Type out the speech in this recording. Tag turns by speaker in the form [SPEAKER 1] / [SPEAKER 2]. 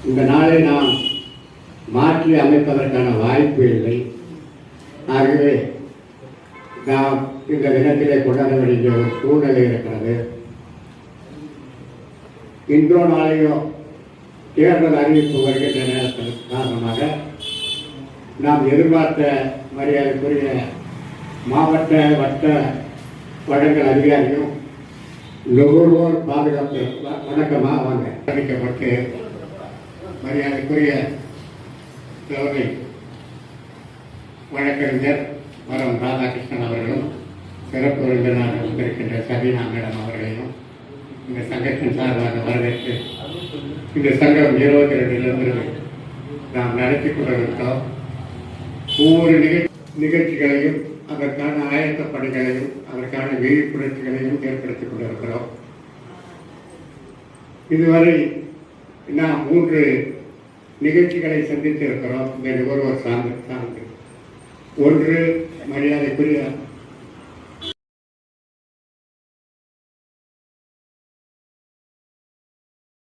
[SPEAKER 1] இந்த நாளை நாம் மாற்றி அமைப்பதற்கான வாய்ப்பு இல்லை. ஆகவே நாம் இந்த தினத்திலே கொண்டாட வேண்டிய ஒரு சூழ்நிலை இருக்கிறது. இன்றோ நாளையோ தேர்தல் அறிவிப்பு வருகின்ற நேரத்தின் காரணமாக நாம் எதிர்பார்த்த மரியாதைக்குரிய மாவட்ட வட்ட வழங்கல் அதிகாரியும் நுகர்வோர் பாதுகாப்பு வணக்கமாக வாங்க அறிவிக்கப்பட்டு மரியாதைக்குரிய தலைமை வழக்கறிஞர் வரம் ராதாகிருஷ்ணன் அவர்களும் சிறப்பு விருந்தினராக வந்திருக்கின்ற சபீனா மேடம் அவர்களையும் இந்த சங்கத்தின் சார்பாக வரவேற்று இந்த சங்கம் 22 நாம் நடத்தி கொண்டிருக்கிறோம். ஒவ்வொரு நிகழ்ச்சிகளையும் அதற்கான ஆயத்த பணிகளையும் அதற்கான விழிப்புணர்ச்சிகளையும் ஏற்படுத்திக் கொண்டிருக்கிறோம். இதுவரை நாம் 3 நிகழ்ச்சிகளை சந்தித்து இருக்கிறோம். இந்த நுகர்வோர் சார்ந்து ஒன்று மரியாதைக்குரிய